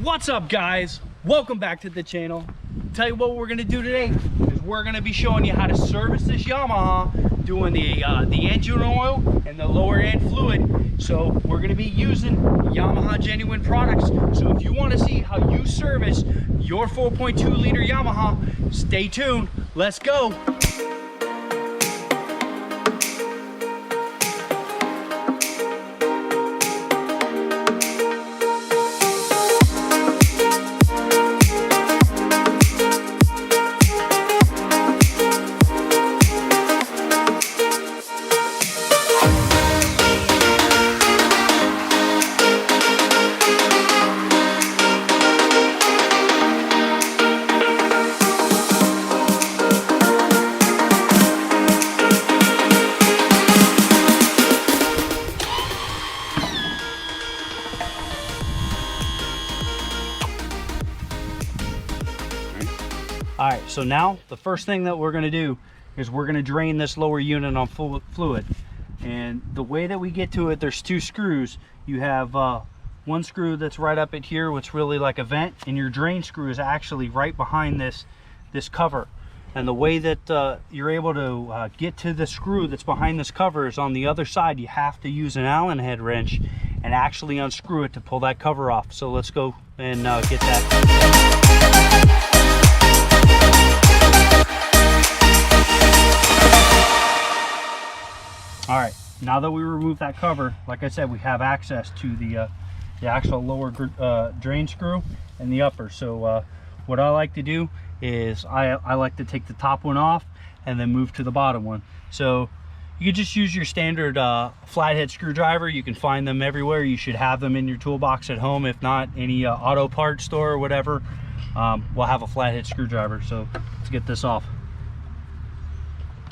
What's up, guys? Welcome back to the channel. Tell you what we're gonna do today is we're gonna be showing you how to service this Yamaha, doing the engine oil and the lower end fluid. So we're gonna be using Yamaha genuine products. So if you want to see how you service your 4.2 liter Yamaha, stay tuned. Let's go. All right, so now the first thing that we're gonna do is we're gonna drain this lower unit on full fluid. And the way that we get to it, there's two screws. You have one screw that's right up at here, which really like a vent, and your drain screw is actually right behind this cover. And the way that you're able to get to the screw that's behind this cover is on the other side. You have to use an Allen head wrench and actually unscrew it to pull that cover off. So let's go and get that. All right, now that we remove that cover, like I said, we have access to the actual lower drain screw and the upper. So what I like to do is I like to take the top one off and then move to the bottom one. So you can just use your standard flathead screwdriver. You can find them everywhere. You should have them in your toolbox at home. If not, any auto parts store or whatever will have a flathead screwdriver. So let's get this off.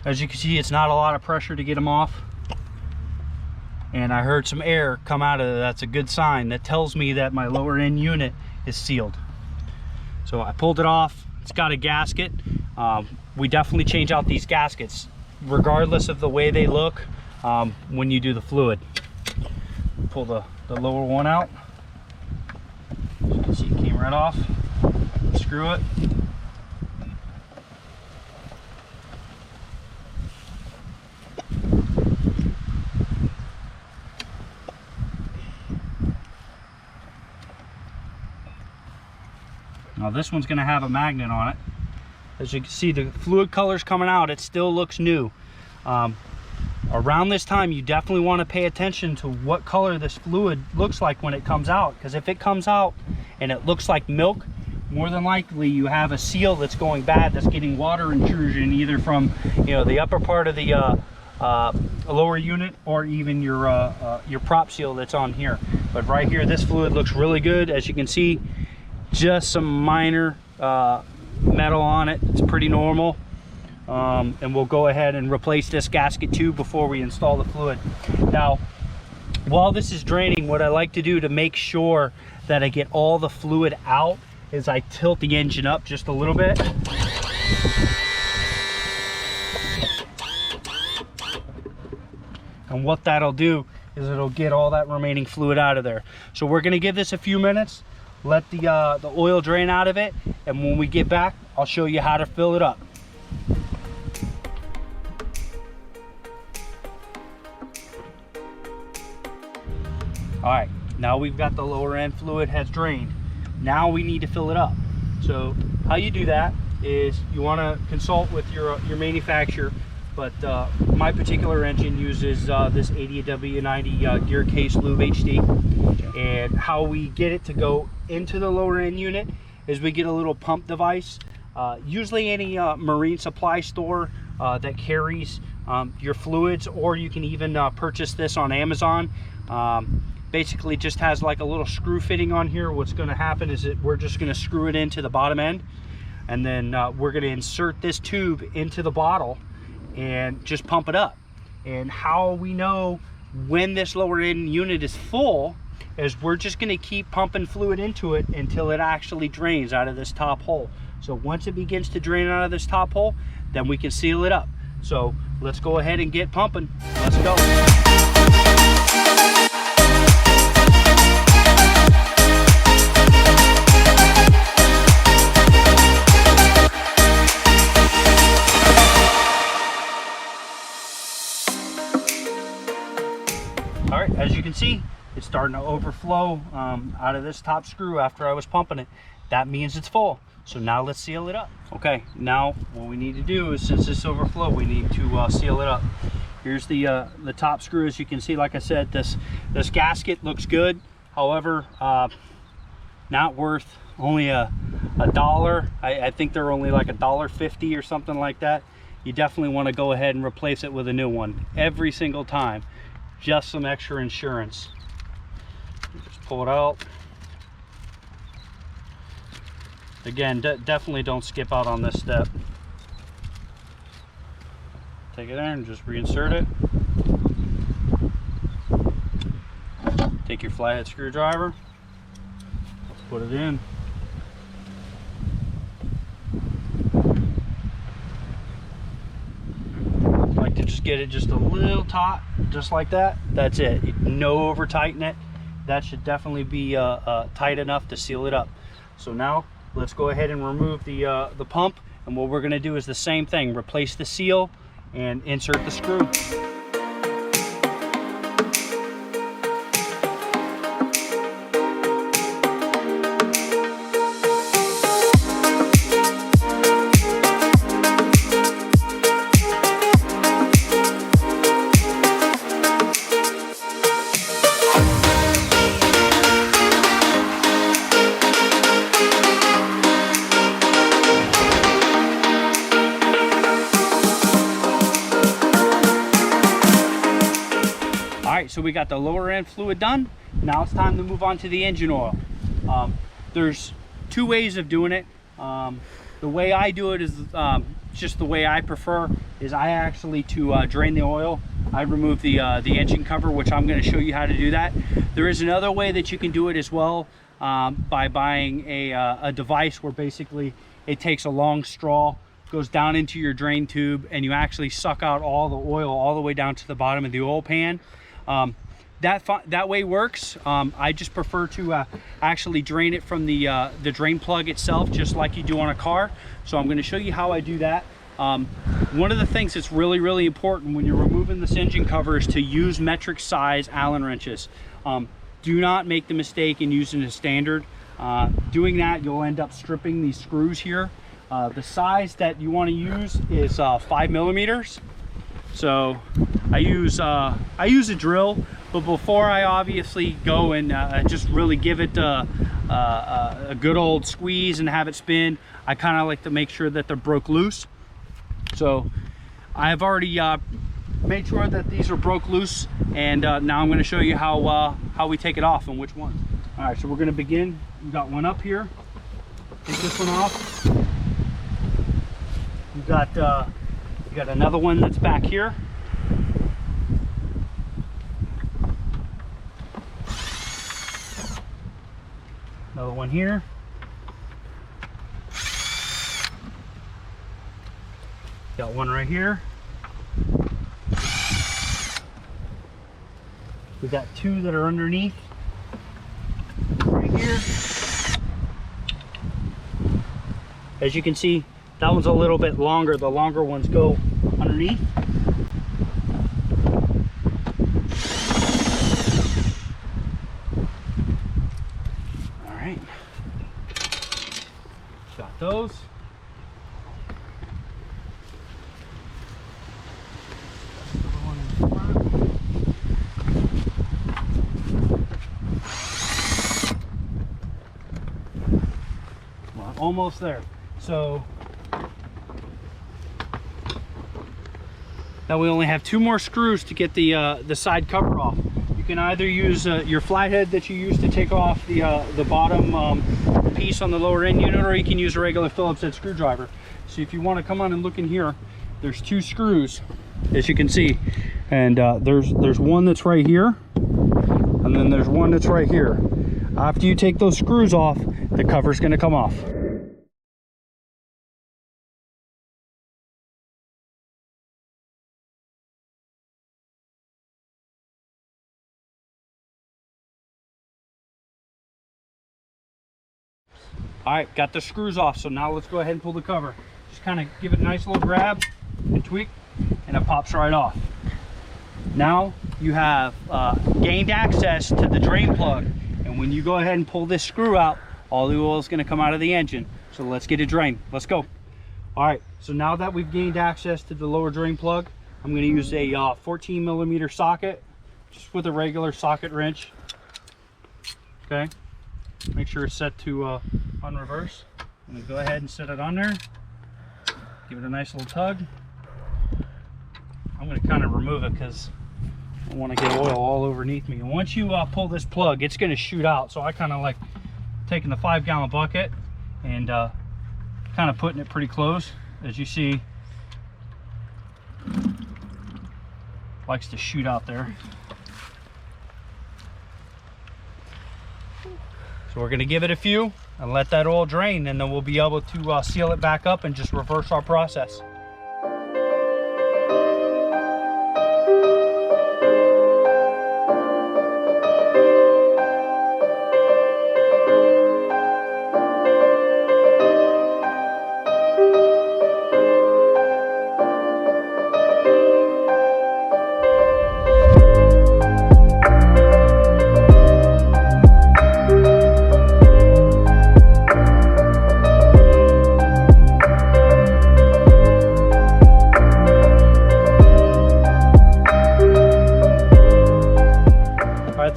As you can see, it's not a lot of pressure to get them off. And I heard some air come out of it. That's a good sign. That tells me that my lower end unit is sealed. So I pulled it off. It's got a gasket. We definitely change out these gaskets regardless of the way they look when you do the fluid. Pull the lower one out. As you can see, it came right off. Screw it. Now this one's going to have a magnet on it. As you can see, the fluid color's coming out. It still looks new. Around this time, you definitely want to pay attention to what color this fluid looks like when it comes out. Because if it comes out and it looks like milk, more than likely you have a seal that's going bad, that's getting water intrusion either from the upper part of the lower unit or even your prop seal that's on here. But right here, this fluid looks really good. As you can see, just some minor metal on it. It's pretty normal. And we'll go ahead and replace this gasket too before we install the fluid. Now, while this is draining, what I like to do to make sure that I get all the fluid out is I tilt the engine up just a little bit. And what that'll do is it'll get all that remaining fluid out of there. So we're gonna give this a few minutes. Let the oil drain out of it, and when we get back, I'll show you how to fill it up. All right, now we've got the lower end fluid has drained. Now we need to fill it up. So how you do that is you want to consult with your manufacturer, but my particular engine uses this 80W90 gear case lube HD. And how we get it to go into the lower end unit is we get a little pump device. Usually any marine supply store that carries your fluids, or you can even purchase this on Amazon. Basically just has like a little screw fitting on here. What's going to happen is that we're just going to screw it into the bottom end, and then we're going to insert this tube into the bottle and just pump it up. And how we know when this lower end unit is full is we're just going to keep pumping fluid into it until it actually drains out of this top hole. So once it begins to drain out of this top hole, then we can seal it up. So let's go ahead and get pumping. Let's go. All right, as you can see, it's starting to overflow out of this top screw after I was pumping it. That means it's full. So now let's seal it up. Okay, now what we need to do is, since this overflow, we need to seal it up. Here's the top screw. As you can see, like I said, this gasket looks good. However, not worth only a dollar. I think they're only like $1.50 or something like that. You definitely want to go ahead and replace it with a new one every single time. Just some extra insurance. Just pull it out. Again, definitely don't skip out on this step. Take it in and just reinsert it. Take your flathead screwdriver, put it in. Like to just get it just a little taut, just like that. That's it. No over tighten it. That should definitely be tight enough to seal it up. So now let's go ahead and remove the pump, and what we're going to do is the same thing. Replace the seal and insert the screw. So we got the lower end fluid done. Now it's time to move on to the engine oil. There's two ways of doing it. The way I do it is just the way I prefer. Is I actually to drain the oil, I remove the engine cover, which I'm going to show you how to do that. There is another way that you can do it as well, by buying a device where basically it takes a long straw, goes down into your drain tube, and you actually suck out all the oil all the way down to the bottom of the oil pan. That way works. I just prefer to actually drain it from the drain plug itself, just like you do on a car. So I'm going to show you how I do that. One of the things that's really important when you're removing this engine cover is to use metric size Allen wrenches. Do not make the mistake in using a standard. Doing that, you'll end up stripping these screws here. The size that you want to use is 5 millimeters. So I use a drill, but before I obviously go and just really give it a good old squeeze and have it spin, I kind of like to make sure that they're broke loose. So I've already made sure that these are broke loose, and now I'm going to show you how we take it off and which ones. All right, so we're going to begin. We've got one up here. Take this one off. You've got you got another one that's back here. Another one here. Got one right here. We got two that are underneath right here. As you can see, that one's a little bit longer. The longer ones go underneath. All right. Got those. Well, almost there. So now we only have two more screws to get the side cover off. You can either use your flathead that you use to take off the bottom piece on the lower end unit, or you can use a regular Phillips head screwdriver. So if you want to come on and look in here, there's two screws, as you can see, and there's one that's right here, and then there's one that's right here. After you take those screws off, the cover's going to come off. All right, got the screws off, so now let's go ahead and pull the cover. Just kind of give it a nice little grab and tweak, and it pops right off. Now you have gained access to the drain plug. And when you go ahead and pull this screw out, all the oil is going to come out of the engine. So let's get it drained. Let's go. All right, so now that we've gained access to the lower drain plug, I'm going to use a 14 millimeter socket, just with a regular socket wrench. Okay, make sure it's set to on reverse. I'm going to go ahead and set it on there. Give it a nice little tug. I'm going to kind of remove it because I want to get oil all underneath me. And once you pull this plug, it's going to shoot out. So I kind of like taking the 5-gallon bucket and kind of putting it pretty close. As you see, likes to shoot out there. So we're going to give it a few and let that oil drain, and then we'll be able to seal it back up and just reverse our process.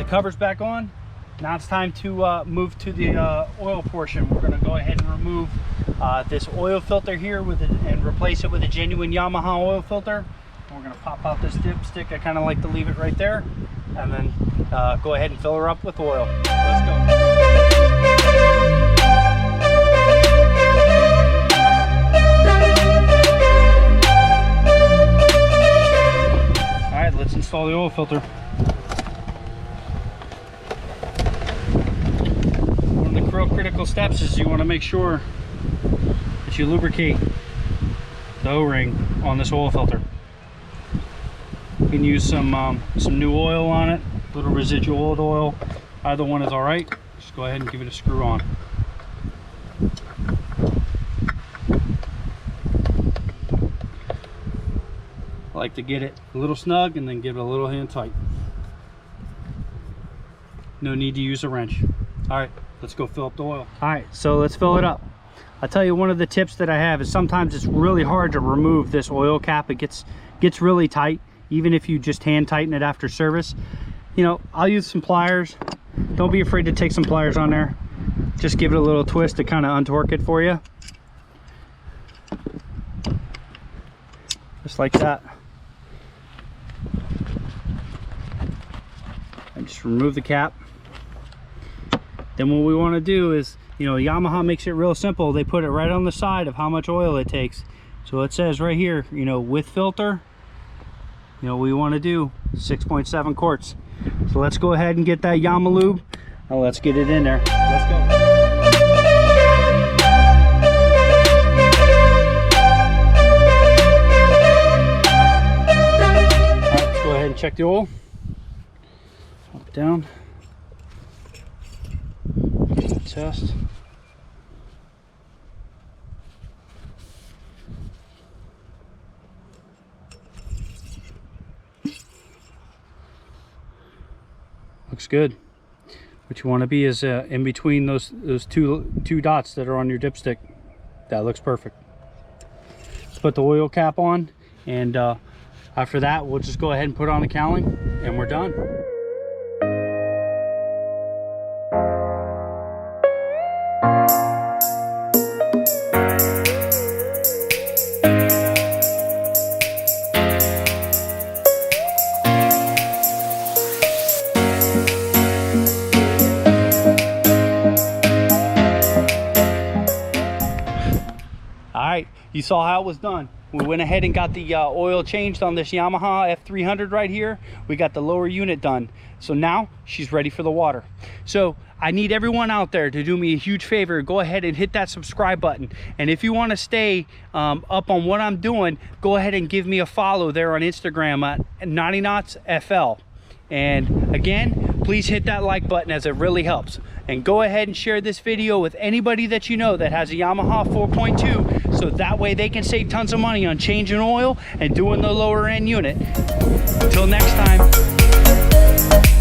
Cover's back on. Now it's time to move to the oil portion. We're going to go ahead and remove this oil filter here and replace it with a genuine Yamaha oil filter. And we're going to pop out this dipstick. I kind of like to leave it right there, and then go ahead and fill her up with oil. Let's go. All right, let's install the oil filter. Real critical steps is you want to make sure that you lubricate the O-ring on this oil filter. You can use some new oil on it, a little residual old oil. Either one is all right. Just go ahead and give it a screw on. I like to get it a little snug and then give it a little hand tight. No need to use a wrench. All right, let's go fill up the oil. All right, so let's fill it up. I'll tell you, one of the tips that I have is sometimes it's really hard to remove this oil cap. It gets really tight, even if you just hand tighten it after service. You know, I'll use some pliers. Don't be afraid to take some pliers on there. Just give it a little twist to kind of untorque it for you. Just like that. And just remove the cap. Then what we want to do is, you know, Yamaha makes it real simple. They put it right on the side of how much oil it takes. So it says right here, you know, with filter, you know, we want to do 6.7 quarts. So let's go ahead and get that Yamaha lube and let's get it in there. Let's go. All right, let's go ahead and check the oil. Up, down. Test. Looks good. What you want to be is in between those two dots that are on your dipstick. That looks perfect. Let's put the oil cap on, and after that we'll just go ahead and put on the cowling and we're done. You saw how it was done. We went ahead and got the oil changed on this Yamaha F300 right here. We got the lower unit done. So now she's ready for the water. So I need everyone out there to do me a huge favor. Go ahead and hit that subscribe button. And if you want to stay up on what I'm doing, go ahead and give me a follow there on Instagram at 90 Knots FL. And again, please hit that like button, as it really helps. And go ahead and share this video with anybody that you know that has a Yamaha 4.2, so that way they can save tons of money on changing oil and doing the lower end unit. Until next time. you.